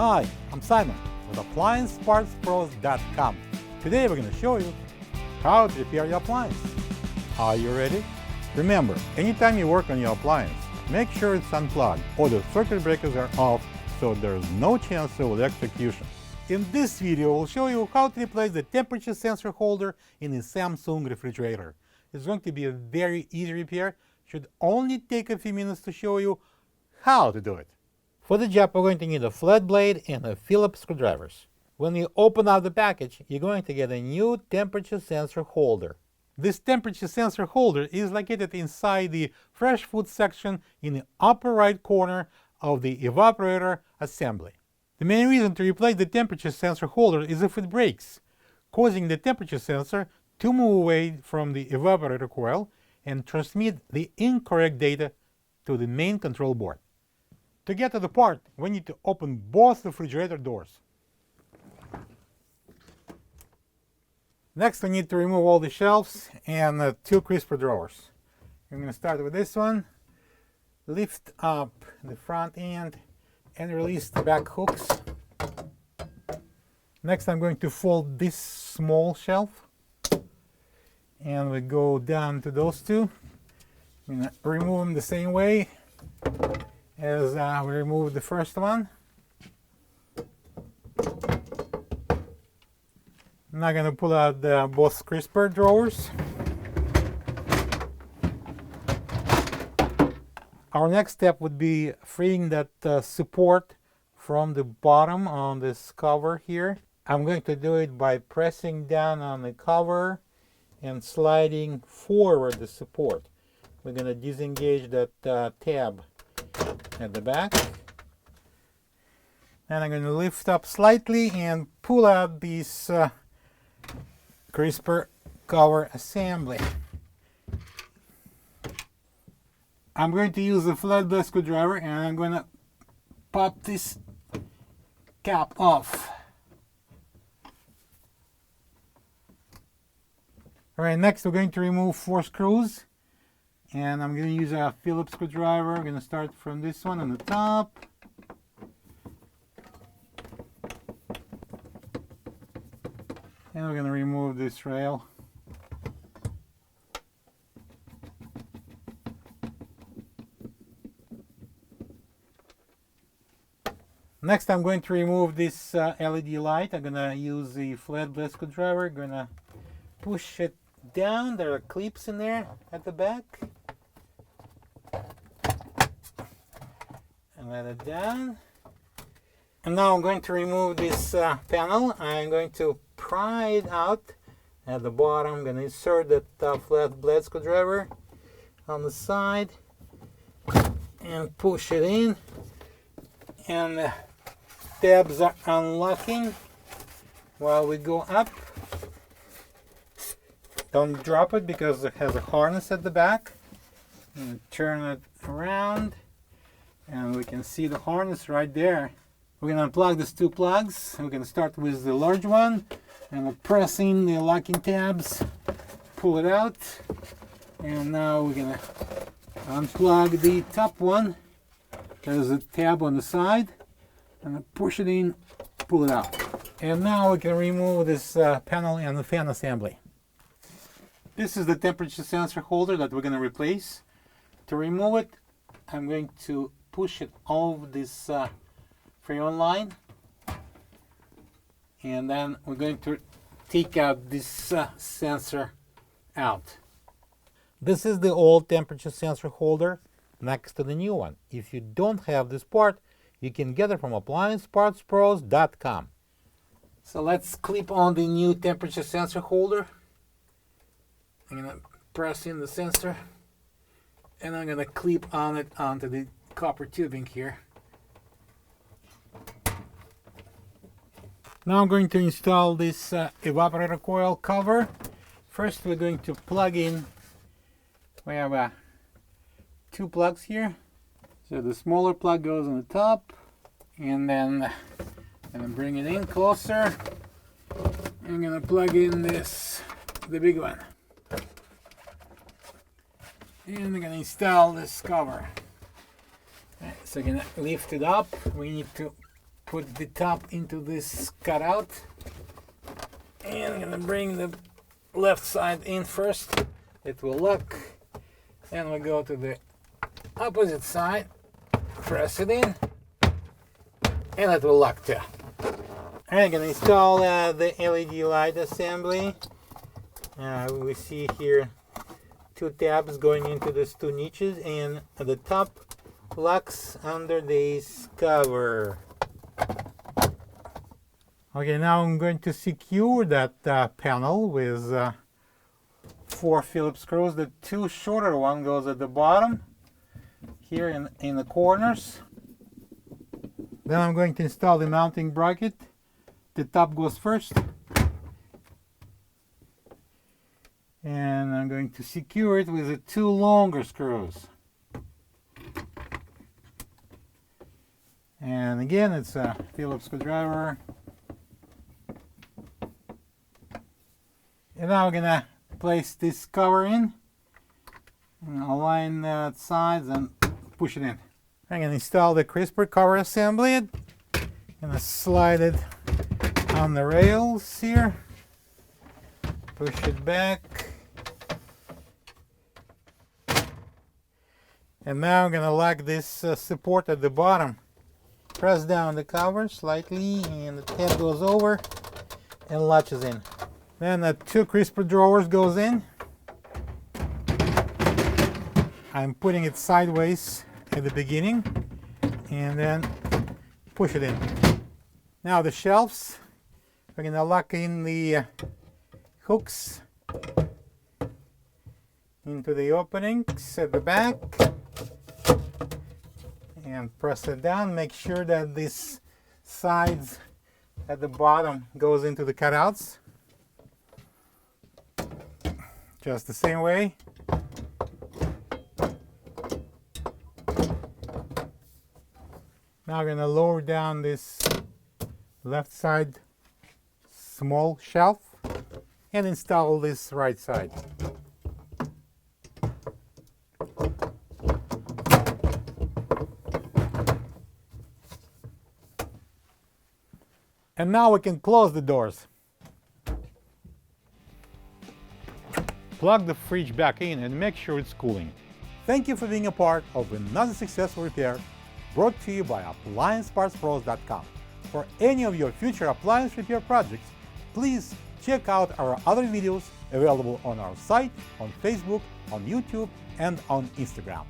Hi, I'm Simon with AppliancePartsPros.com. Today we're going to show you how to repair your appliance. Are you ready? Remember, anytime you work on your appliance, make sure it's unplugged or the circuit breakers are off so there's no chance of electrocution. In this video, we'll show you how to replace the temperature sensor holder in a Samsung refrigerator. It's going to be a very easy repair. Should only take a few minutes to show you how to do it. For the job, we're going to need a flat blade and a Phillips screwdrivers. When you open up the package, you're going to get a new temperature sensor holder. This temperature sensor holder is located inside the fresh food section in the upper right corner of the evaporator assembly. The main reason to replace the temperature sensor holder is if it breaks, causing the temperature sensor to move away from the evaporator coil and transmit the incorrect data to the main control board. To get to the part, we need to open both refrigerator doors. Next, we need to remove all the shelves and two crisper drawers. I'm going to start with this one. Lift up the front end and release the back hooks. Next, I'm going to fold this small shelf. And we go down to those two. I'm going to remove them the same way as we removed the first one. I'm now going to pull out both crisper drawers. Our next step would be freeing that support from the bottom on this cover here. I'm going to do it by pressing down on the cover and sliding forward the support. We're going to disengage that tab at the back. And I'm going to lift up slightly and pull out this crisper cover assembly. I'm going to use a flathead screwdriver and I'm going to pop this cap off. Alright, next we're going to remove 4 screws. And I'm going to use a Phillips screwdriver. I'm going to start from this one on the top. And we're going to remove this rail. Next, I'm going to remove this LED light. I'm going to use the flathead screwdriver. I'm going to push it down. There are clips in there at the back. And let it down. And now I'm going to remove this panel. I'm going to pry it out at the bottom. I'm going to insert that flathead screwdriver on the side and push it in. And the tabs are unlocking while we go up. Don't drop it because it has a harness at the back. And turn it around and we can see the harness right there. We're going to unplug these 2 plugs. We're going to start with the large one and we're pressing the locking tabs, pull it out, and now we're going to unplug the top one. There's a tab on the side and push it in, pull it out. And now we can remove this panel and the fan assembly. This is the temperature sensor holder that we're going to replace. To remove it, I'm going to push it over this freon line. And then we're going to take out this sensor out. This is the old temperature sensor holder next to the new one. If you don't have this part, you can get it from AppliancePartsPros.com. So let's clip on the new temperature sensor holder. I'm going to press in the sensor and I'm going to clip on it onto the copper tubing here. Now I'm going to install this evaporator coil cover. First we're going to plug in, we have 2 plugs here. So the smaller plug goes on the top and then I'm going to bring it in closer. I'm going to plug in the big one. And we're going to install this cover. Right, so I'm going to lift it up. We need to put the top into this cutout, and I'm gonna bring the left side in first. It will lock. Then we go to the opposite side, press it in, and it will lock too. I'm gonna install the LED light assembly. We see here two tabs going into these two niches, and the top locks under this cover. Okay, now I'm going to secure that panel with 4 Phillips screws. The 2 shorter one goes at the bottom here in the corners. Then I'm going to install the mounting bracket. The top goes first, and I'm going to secure it with the 2 longer screws. And again, it's a Phillips screwdriver. And now I'm gonna place this cover in, and align the sides and push it in. I'm gonna install the crisper cover assembly. I'm gonna slide it on the rails here, push it back, and now I'm gonna lock this support at the bottom. Press down the cover slightly, and the head goes over and latches in. Then the 2 crisper drawers goes in. I'm putting it sideways at the beginning, and then push it in. Now the shelves, we're going to lock in the hooks into the openings at the back, and press it down. Make sure that this sides at the bottom goes into the cutouts. Just the same way. Now I'm going to lower down this left side small shelf and install this right side. And now we can close the doors. Plug the fridge back in and make sure it's cooling. Thank you for being a part of another successful repair brought to you by AppliancePartsPros.com. For any of your future appliance repair projects, please check out our other videos available on our site, on Facebook, on YouTube, and on Instagram.